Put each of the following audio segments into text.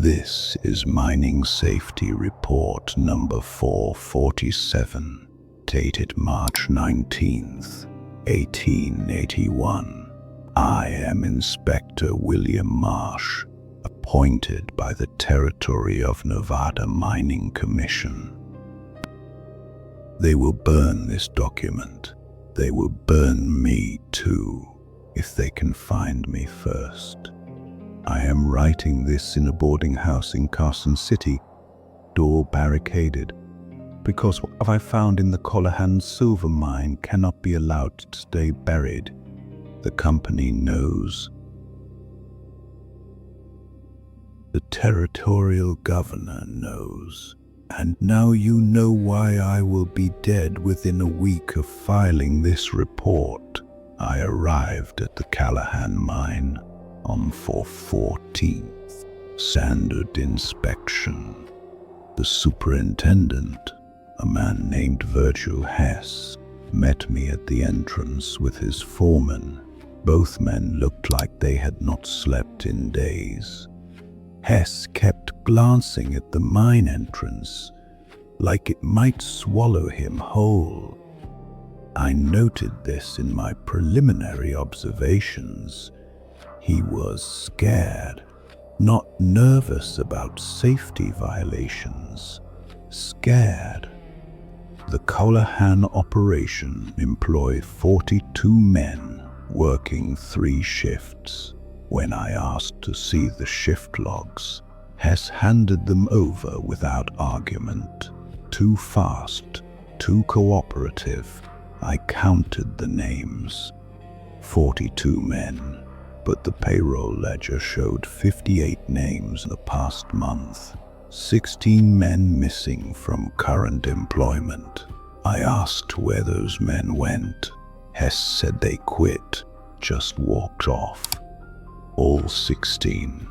This is Mining Safety Report number 447, dated March 19th, 1881. I am Inspector William Marsh, appointed by the Territory of Nevada Mining Commission. They will burn this document. They will burn me too, if they can find me first. I am writing this in a boarding house in Carson City, door barricaded, because what I found in the Callahan silver mine cannot be allowed to stay buried. The company knows. The territorial governor knows. And now you know why I will be dead within a week of filing this report. I arrived at the Callahan mine on 4/14th, standard inspection. The superintendent, a man named Virgil Hess, met me at the entrance with his foreman. Both men looked like they had not slept in days. Hess kept glancing at the mine entrance, like it might swallow him whole. I noted this in my preliminary observations. He was scared, not nervous about safety violations, scared. The Callahan operation employed 42 men working 3 shifts. When I asked to see the shift logs, Hess handed them over without argument. Too fast, too cooperative. I counted the names. 42 men. But the payroll ledger showed 58 names in the past month. 16 men missing from current employment. I asked where those men went. Hess said they quit, just walked off. All 16.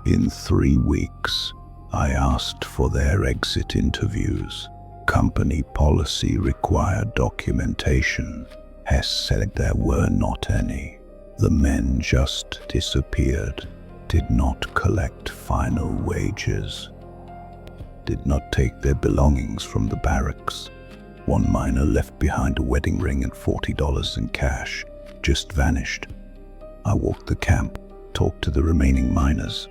In 3 weeks, I asked for their exit interviews. Company policy required documentation. Hess said there were not any. The men just disappeared, did not collect final wages, did not take their belongings from the barracks. One miner left behind a wedding ring and $40 in cash, just vanished. I walked the camp, talked to the remaining miners.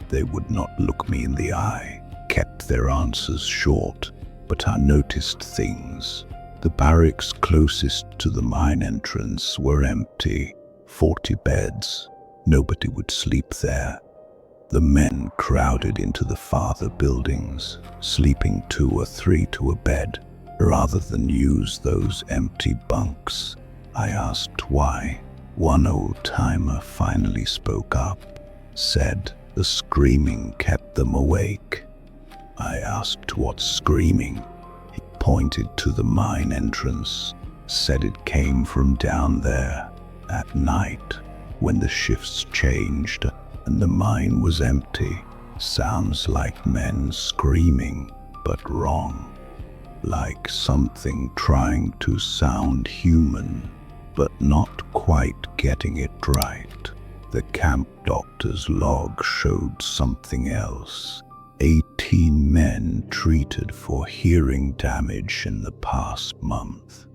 They would not look me in the eye, kept their answers short, but I noticed things. The barracks closest to the mine entrance were empty. 40 beds. Nobody would sleep there. The men crowded into the farther buildings, sleeping 2 or 3 to a bed, rather than use those empty bunks. I asked why. One old-timer finally spoke up, said the screaming kept them awake. I asked what screaming. He pointed to the mine entrance, said it came from down there. At night, when the shifts changed and the mine was empty. Sounds like men screaming, but wrong. Like something trying to sound human, but not quite getting it right. The camp doctor's log showed something else. 18 men treated for hearing damage in the past month.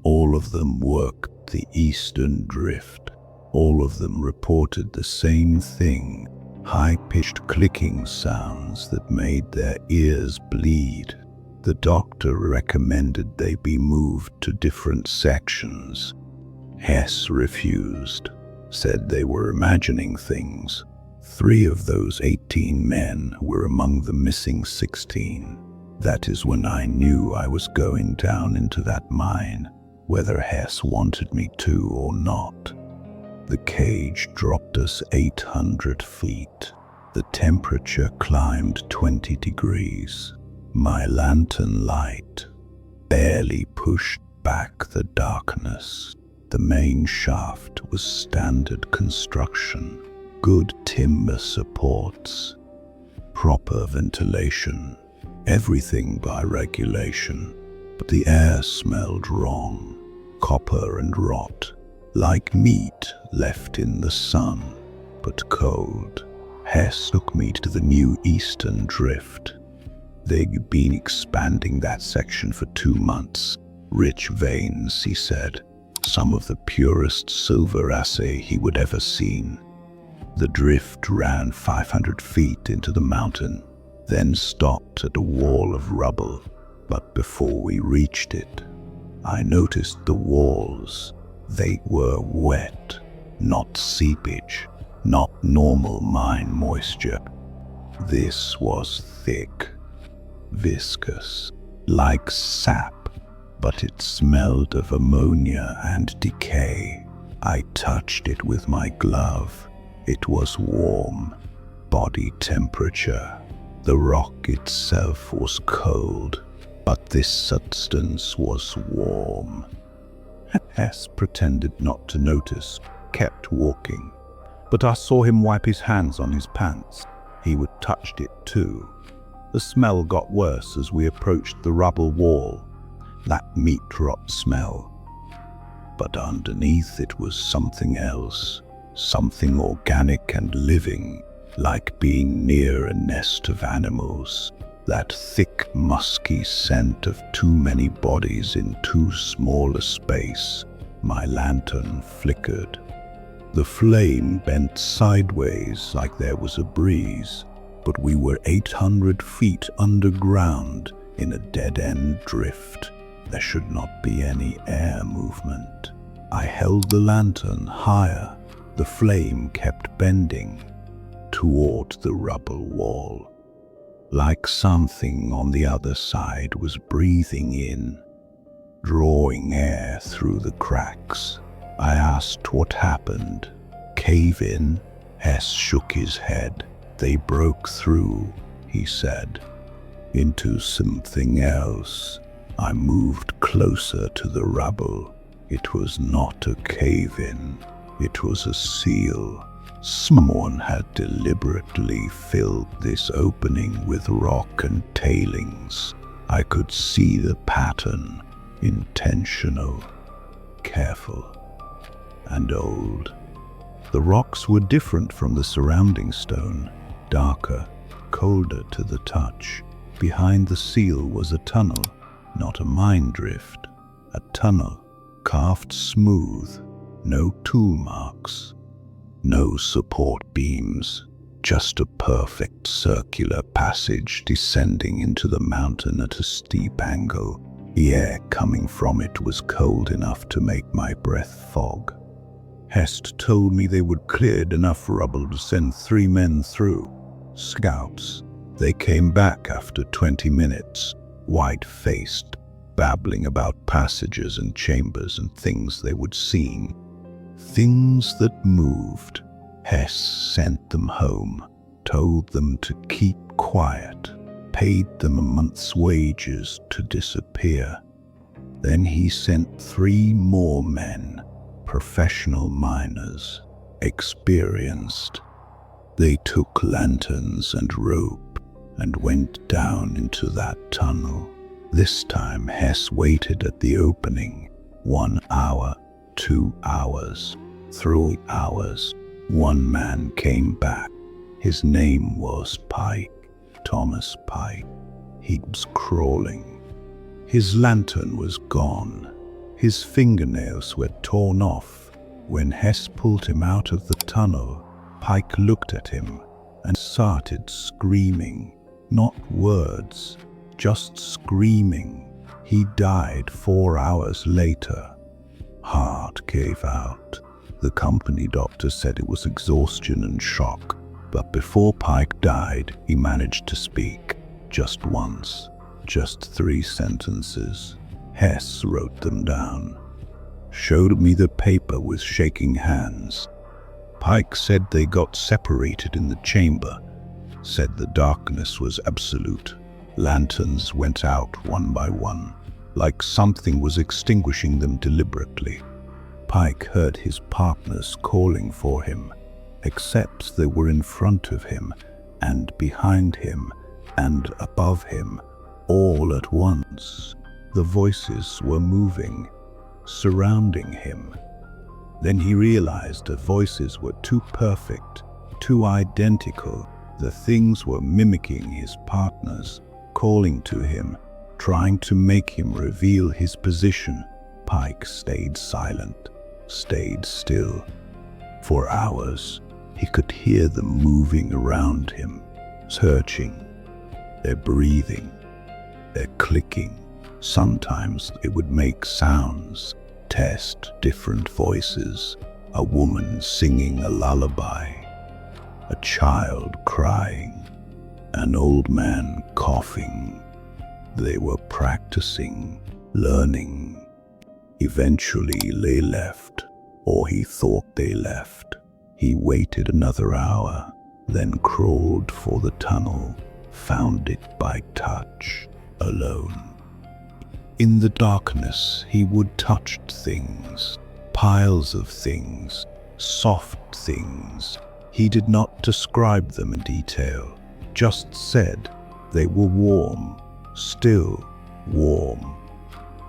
All of them worked the Eastern Drift. All of them reported the same thing, high-pitched clicking sounds that made their ears bleed. The doctor recommended they be moved to different sections. Hess refused, said they were imagining things. 3 of those 18 men were among the missing 16. That is when I knew I was going down into that mine, whether Hess wanted me to or not. The cage dropped us 800 feet. The temperature climbed 20 degrees. My lantern light barely pushed back the darkness. The main shaft was standard construction, good timber supports, proper ventilation, everything by regulation. But the air smelled wrong. Copper and rot, like meat left in the sun, but cold. Hess took me to the new Eastern Drift. They'd been expanding that section for 2 months. Rich veins, he said. Some of the purest silver assay he would ever seen. The drift ran 500 feet into the mountain, then stopped at a wall of rubble. But before we reached it, I noticed the walls. They were wet, not seepage, not normal mine moisture. This was thick, viscous, like sap, but it smelled of ammonia and decay. I touched it with my glove. It was warm, body temperature. The rock itself was cold, but this substance was warm. Hess pretended not to notice, kept walking. But I saw him wipe his hands on his pants. He would touched it too. The smell got worse as we approached the rubble wall. That meat rot smell. But underneath it was something else. Something organic and living, like being near a nest of animals. That thick, musky scent of too many bodies in too small a space. My lantern flickered. The flame bent sideways like there was a breeze, but we were 800 feet underground in a dead-end drift. There should not be any air movement. I held the lantern higher. The flame kept bending toward the rubble wall, like something on the other side was breathing in, drawing air through the cracks. I asked what happened. Cave in? Hess shook his head. They broke through, he said, into something else. I moved closer to the rubble. It was not a cave-in. It was a seal. Someone had deliberately filled this opening with rock and tailings. I could see the pattern. Intentional, careful, and old. The rocks were different from the surrounding stone, darker, colder to the touch. Behind the seal was a tunnel, not a mine drift. A tunnel, carved smooth, no tool marks, no support beams, just a perfect circular passage descending into the mountain at a steep angle. The air coming from it was cold enough to make my breath fog. Hest told me they would cleared enough rubble to send 3 men through. Scouts. They came back after 20 minutes, white-faced, babbling about passages and chambers and things they would seen. Things that moved. Hess sent them home, told them to keep quiet, paid them a month's wages to disappear. Then he sent 3 more men, professional miners, experienced. They took lanterns and rope and went down into that tunnel. This time Hess waited at the opening. 1 hour, 2 hours, 3 hours. 1 man came back. His name was Pike, Thomas Pike. He was crawling. His lantern was gone. His fingernails were torn off. When Hess pulled him out of the tunnel, Pike looked at him and started screaming. Not words, just screaming. He died 4 hours later. Heart gave out. The company doctor said it was exhaustion and shock. But before Pike died, he managed to speak. Just once. Just 3 sentences. Hess wrote them down. Showed me the paper with shaking hands. Pike said they got separated in the chamber. Said the darkness was absolute. Lanterns went out one by one, like something was extinguishing them deliberately. Pike heard his partners calling for him, except they were in front of him, and behind him, and above him, all at once. The voices were moving, surrounding him. Then he realized the voices were too perfect, too identical. The things were mimicking his partners, calling to him, trying to make him reveal his position. Pike stayed silent, stayed still. For hours, he could hear them moving around him, searching. Their breathing, their clicking. Sometimes it would make sounds, test different voices. A woman singing a lullaby, a child crying, an old man coughing. They were practicing, learning. Eventually they left, or he thought they left. He waited another hour, then crawled for the tunnel, found it by touch, alone. In the darkness he would touch things, piles of things, soft things. He did not describe them in detail, just said they were warm, still warm.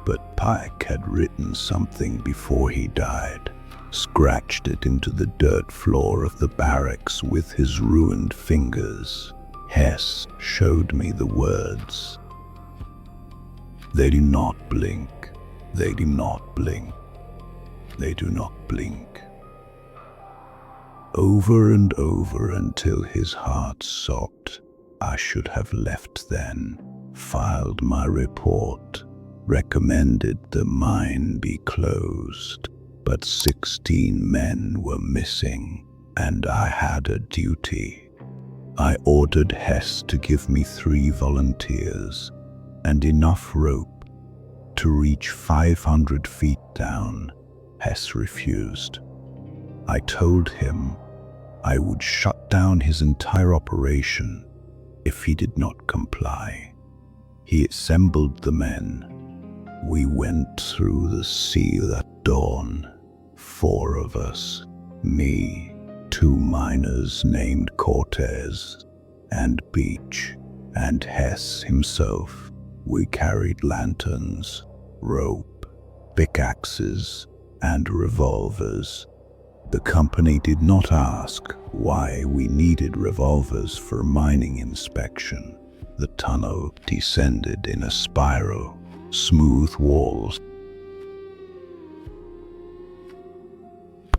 But Pike had written something before he died, scratched it into the dirt floor of the barracks with his ruined fingers. Hess showed me the words. They do not blink, they do not blink, they do not blink. Over and over until his heart sobbed. I should have left then, filed my report, recommended the mine be closed. But 16 men were missing, and I had a duty. I ordered Hess to give me 3 volunteers and enough rope to reach 500 feet down. Hess refused. I told him I would shut down his entire operation if he did not comply. He assembled the men. We went through the sea at dawn. 4 of us, me, 2 miners named Cortez and Beach, and Hess himself. We carried lanterns, rope, pickaxes, and revolvers. The company did not ask why we needed revolvers for mining inspection. The tunnel descended in a spiral, smooth walls,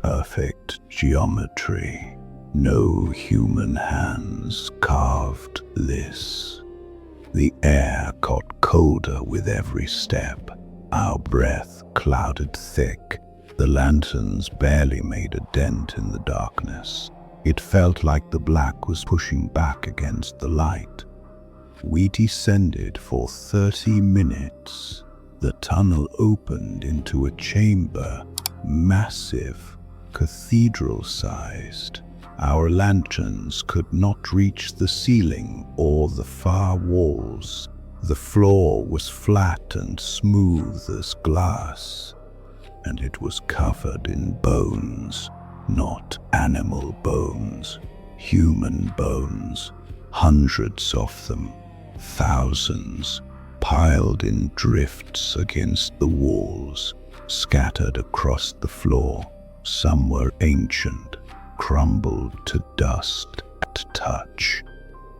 perfect geometry. No human hands carved this. The air got colder with every step. Our breath clouded thick. The lanterns barely made a dent in the darkness. It felt like the black was pushing back against the light. We descended for 30 minutes. The tunnel opened into a chamber, massive, cathedral-sized. Our lanterns could not reach the ceiling or the far walls. The floor was flat and smooth as glass, and it was covered in bones, not animal bones, human bones, hundreds of them, thousands, piled in drifts against the walls, scattered across the floor. Some were ancient, crumbled to dust at touch.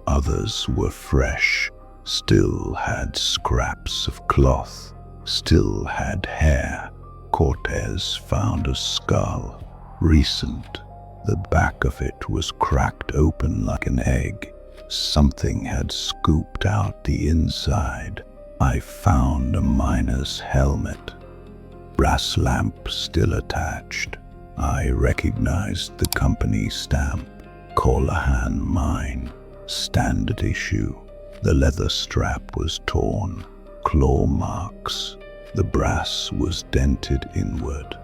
Others were fresh, still had scraps of cloth, still had hair. Cortez found a skull, recent. The back of it was cracked open like an egg. Something had scooped out the inside. I found a miner's helmet, brass lamp still attached. I recognized the company stamp, Callahan Mine, standard issue. The leather strap was torn, claw marks. The brass was dented inward,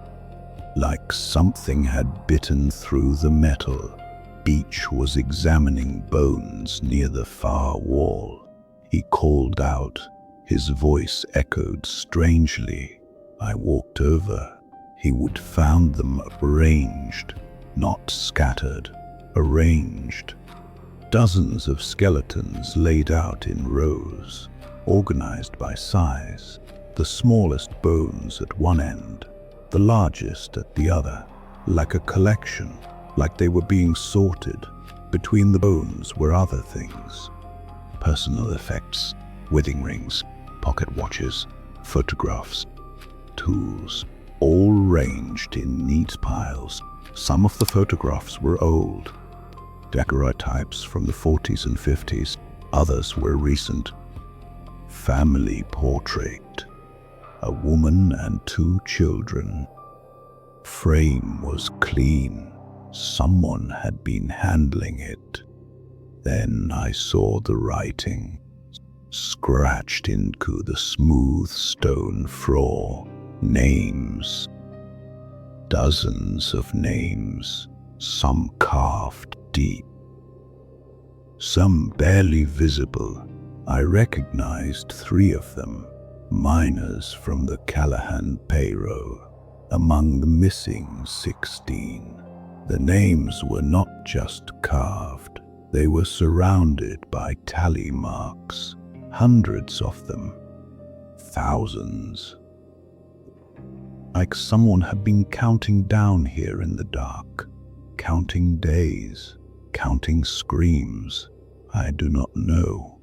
like something had bitten through the metal. Beach was examining bones near the far wall. He called out. His voice echoed strangely. I walked over. He would found them arranged, not scattered, arranged. Dozens of skeletons laid out in rows, organized by size. The smallest bones at one end, the largest at the other, like a collection, like they were being sorted. Between the bones were other things. Personal effects, wedding rings, pocket watches, photographs, tools, all ranged in neat piles. Some of the photographs were old, daguerreotypes from the 40s and 50s. Others were recent. Family portrait, a woman and 2 children. Frame was clean. Someone had been handling it. Then I saw the writing, scratched into the smooth stone floor. Names. Dozens of names, some carved deep, some barely visible. I recognized 3 of them, miners from the Callahan payroll. Among the missing 16, the names were not just carved, they were surrounded by tally marks, hundreds of them, thousands. Like someone had been counting down here in the dark, counting days, counting screams. I do not know.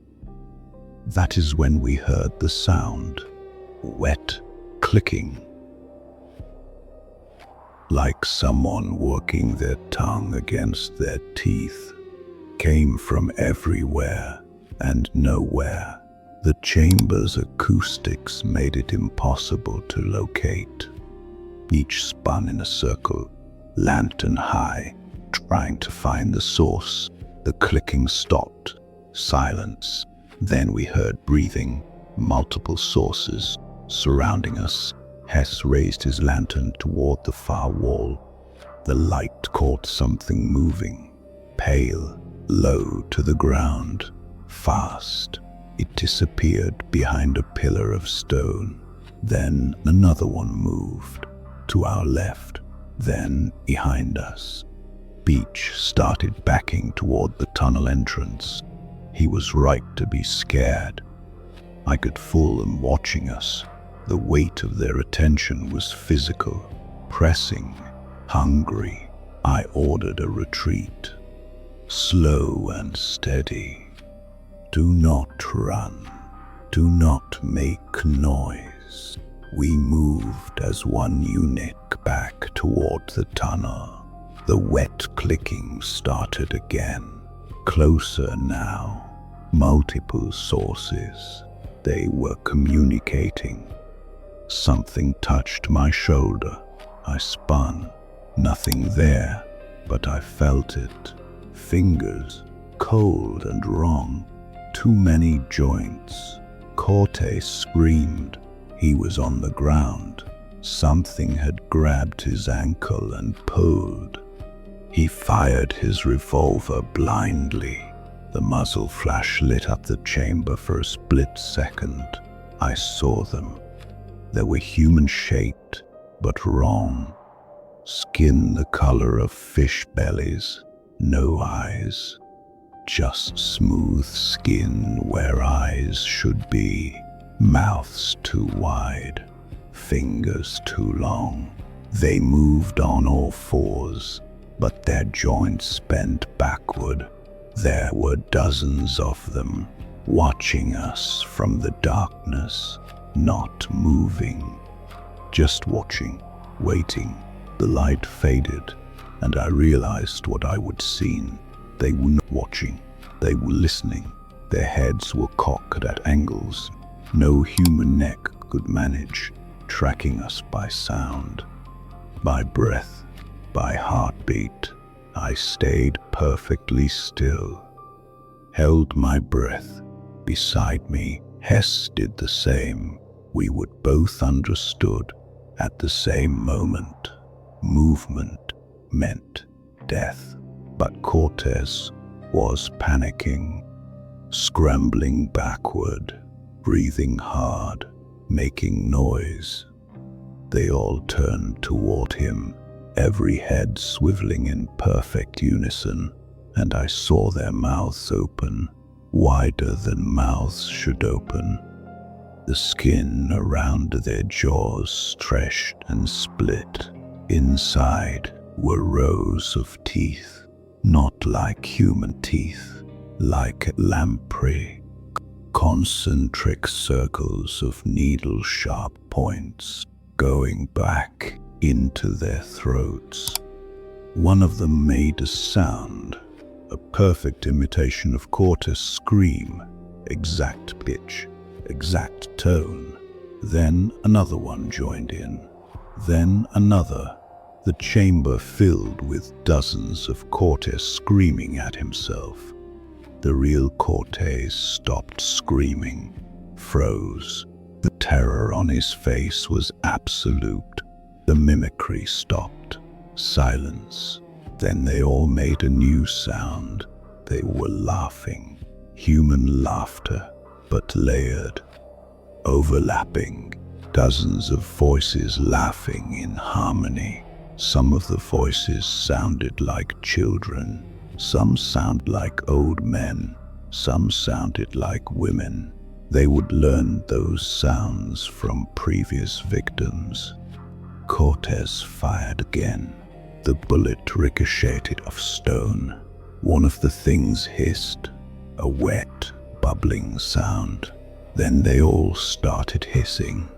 That is when we heard the sound, wet clicking, like someone working their tongue against their teeth, came from everywhere and nowhere. The chamber's acoustics made it impossible to locate. Each spun in a circle, lantern high, trying to find the source. The clicking stopped. Silence. Then we heard breathing, multiple sources surrounding us. Hess raised his lantern toward the far wall. The light caught something moving, pale, low to the ground, fast. It disappeared behind a pillar of stone. Then another one moved, to our left, then behind us. Beach started backing toward the tunnel entrance. He was right to be scared. I could fool them watching us. The weight of their attention was physical, pressing, hungry. I ordered a retreat, slow and steady. Do not run. Do not make noise. We moved as one unit back toward the tunnel. The wet clicking started again. Closer now. Multiple sources. They were communicating. Something touched my shoulder. I spun. Nothing there, but I felt it. Fingers, cold and wrong. Too many joints. Corte screamed. He was on the ground. Something had grabbed his ankle and pulled. He fired his revolver blindly. The muzzle flash lit up the chamber for a split second. I saw them. They were human-shaped, but wrong. Skin the color of fish bellies, no eyes. Just smooth skin where eyes should be. Mouths too wide, fingers too long. They moved on all fours, but their joints bent backward. There were dozens of them, watching us from the darkness, not moving, just watching, waiting. The light faded, and I realized what I would seen. They were not watching, they were listening. Their heads were cocked at angles no human neck could manage, tracking us by sound, by breath, by heartbeat. I stayed perfectly still, held my breath. Beside me, Hess did the same. We would both understood at the same moment. Movement meant death, but Cortez was panicking, scrambling backward, breathing hard, making noise. They all turned toward him, every head swiveling in perfect unison, and I saw their mouths open, wider than mouths should open. The skin around their jaws stretched and split. Inside were rows of teeth, not like human teeth, like lamprey, concentric circles of needle-sharp points going back into their throats. One of them made a sound, a perfect imitation of Cortez' scream, exact pitch, exact tone. Then another one joined in, then another. The chamber filled with dozens of Cortez screaming at himself. The real Cortez stopped screaming, froze. The terror on his face was absolute. The mimicry stopped. Silence. Then they all made a new sound. They were laughing. Human laughter, but layered, overlapping. Dozens of voices laughing in harmony. Some of the voices sounded like children. Some sounded like old men. Some sounded like women. They would learn those sounds from previous victims. Cortez fired again. The bullet ricocheted off stone. One of the things hissed, a wet, bubbling sound. Then they all started hissing.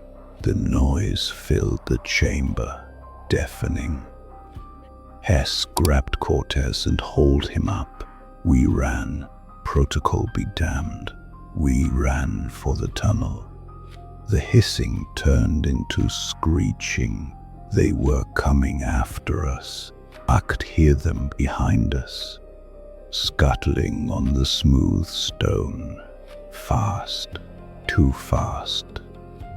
The noise filled the chamber, deafening. Hess grabbed Cortez and hauled him up. We ran, protocol be damned. We ran for the tunnel. The hissing turned into screeching. They were coming after us. I could hear them behind us, scuttling on the smooth stone. Fast, too fast.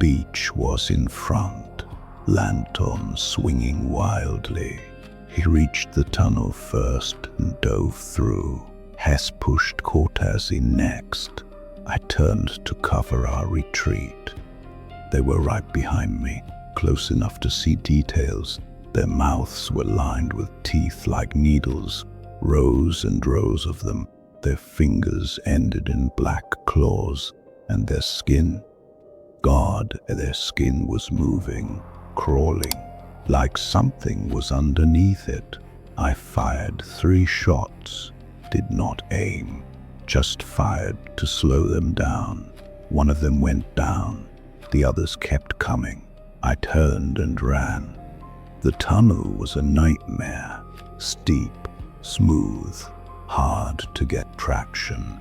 Beach was in front, lantern swinging wildly. He reached the tunnel first and dove through. Hess pushed Cortez in next. I turned to cover our retreat. They were right behind me, close enough to see details. Their mouths were lined with teeth like needles, rows and rows of them. Their fingers ended in black claws, and their skin, God, their skin was moving, crawling, like something was underneath it. I fired 3 shots, did not aim, just fired to slow them down. One of them went down, the others kept coming. I turned and ran. The tunnel was a nightmare, steep, smooth, hard to get traction.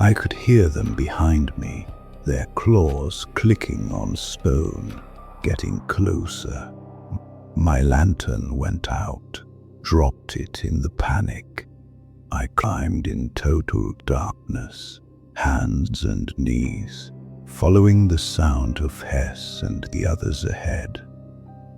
I could hear them behind me, their claws clicking on stone, getting closer. My lantern went out, dropped it in the panic. I climbed in total darkness, hands and knees, following the sound of Hess and the others ahead.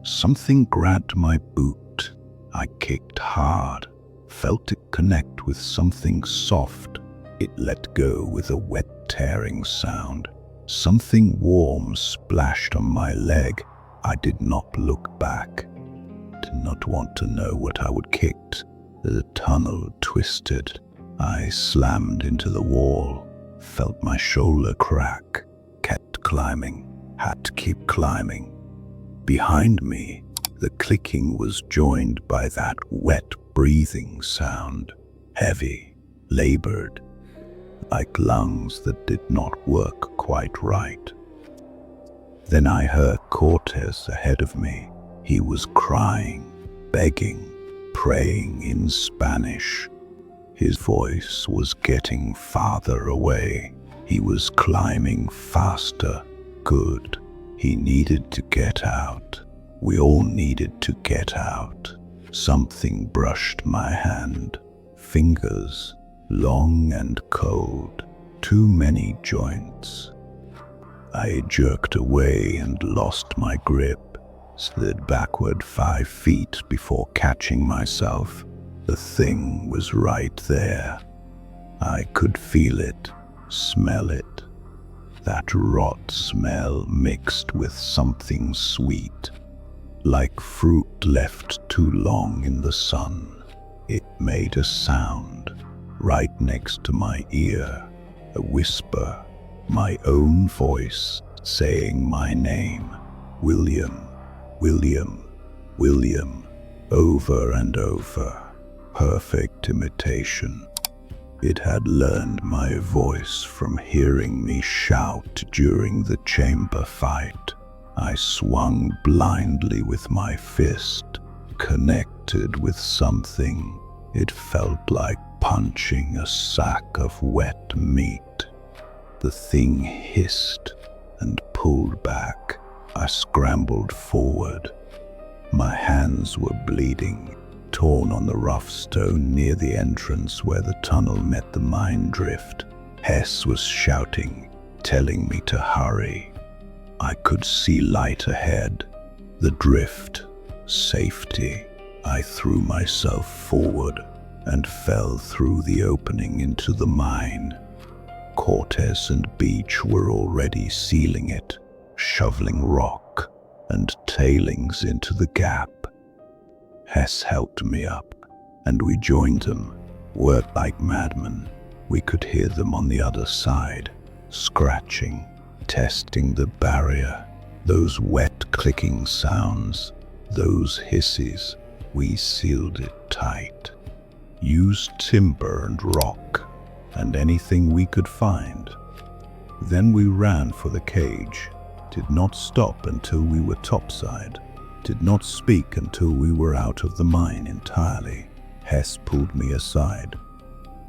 Something grabbed my boot. I kicked hard, felt it connect with something soft. It let go with a wet tearing sound. Something warm splashed on my leg. I did not look back. Did not want to know what I would kicked. The tunnel twisted. I slammed into the wall, felt my shoulder crack. Kept climbing, had to keep climbing. Behind me, the clicking was joined by that wet breathing sound, heavy, labored, like lungs that did not work quite right. Then I heard Cortez ahead of me. He was crying, begging, praying in Spanish. His voice was getting farther away. He was climbing faster. Good. He needed to get out. We all needed to get out. Something brushed my hand. Fingers, long and cold. Too many joints. I jerked away and lost my grip. Slid backward 5 feet before catching myself. The thing was right there. I could feel it, smell it. That rot smell mixed with something sweet, like fruit left too long in the sun. It made a sound right next to my ear, a whisper, my own voice saying my name, William, William, William, over and over. perfect imitation. It had learned my voice from hearing me shout during the chamber fight. I swung blindly with my fist, connected with something. It felt like punching a sack of wet meat. The thing hissed and pulled back. I scrambled forward. My hands were bleeding, torn on the rough stone near the entrance where the tunnel met the mine drift. Hess was shouting, telling me to hurry. I could see light ahead, the drift, safety. I threw myself forward and fell through the opening into the mine. Cortez and Beach were already sealing it, shoveling rock and tailings into the gap. Hess helped me up, and we joined them, worked like madmen. We could hear them on the other side, scratching, testing the barrier. Those wet clicking sounds, those hisses, we sealed it tight. Used timber and rock, and anything we could find. Then we ran for the cage, did not stop until we were topside, did not speak until we were out of the mine entirely. Hess pulled me aside,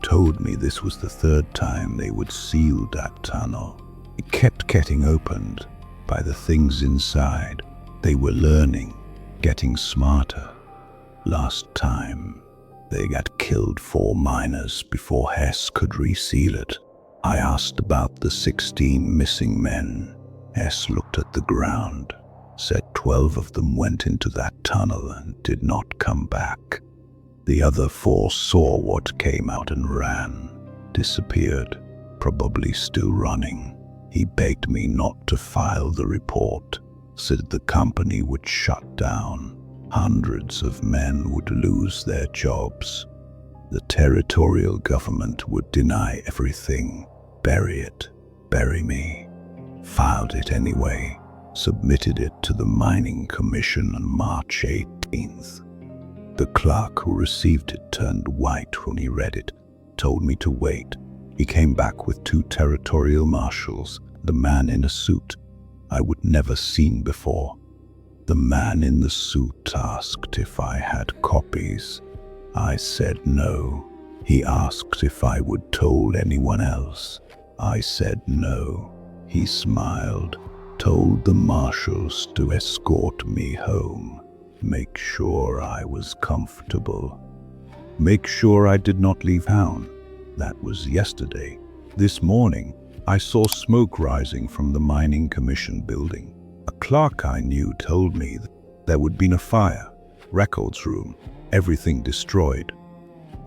told me this was the third time they would seal that tunnel. It kept getting opened by the things inside. They were learning, getting smarter. Last time, they had killed 4 miners before Hess could reseal it. I asked about the 16 missing men. Hess looked at the ground, said 12 of them went into that tunnel and did not come back. The other 4 saw what came out and ran, disappeared, probably still running. He begged me not to file the report, said the company would shut down. Hundreds of men would lose their jobs. The territorial government would deny everything, bury it, bury me. Filed it anyway, submitted it to the Mining Commission on March 18th. The clerk who received it turned white when he read it, told me to wait. He came back with 2 territorial marshals, the man in a suit I would never seen before. The man in the suit asked if I had copies. I said no. He asked if I would told anyone else. I said no. He smiled, told the marshals to escort me home, make sure I was comfortable, make sure I did not leave town. That was yesterday. This morning, I saw smoke rising from the Mining Commission building. A clerk I knew told me that there would been a fire, records room, everything destroyed.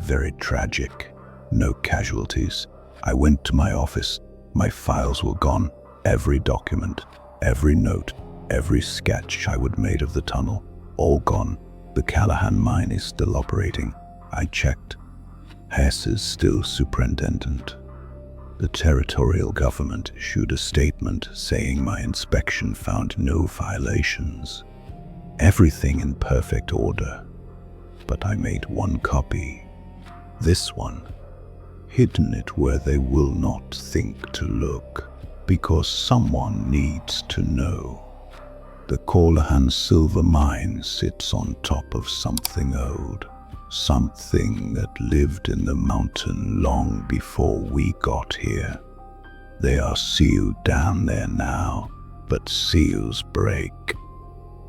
Very tragic. No casualties. I went to my office. My files were gone. Every document, every note, every sketch I would made of the tunnel, all gone. The Callahan mine is still operating. I checked. Hess is still superintendent. The territorial government issued a statement saying my inspection found no violations. Everything in perfect order. But I made 1 copy. This one. Hidden it where they will not think to look, because someone needs to know. The Callahan silver mine sits on top of something old. Something that lived in the mountain long before we got here. They are sealed down there now, but seals break,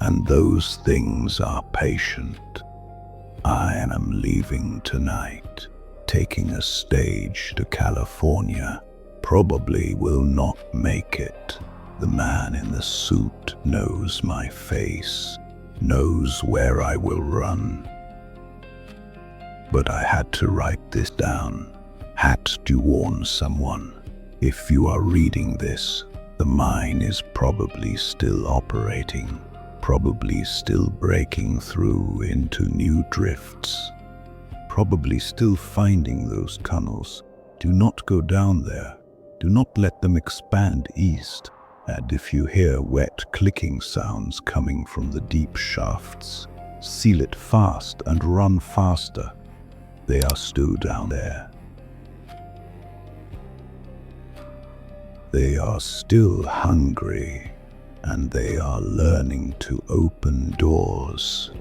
and those things are patient. I am leaving tonight, taking a stage to California. Probably will not make it. The man in the suit knows my face, knows where I will run. But I had to write this down, had to warn someone. If you are reading this, the mine is probably still operating, probably still breaking through into new drifts, probably still finding those tunnels. Do not go down there. Do not let them expand east. And if you hear wet clicking sounds coming from the deep shafts, seal it fast and run faster. They are still down there. They are still hungry, and they are learning to open doors.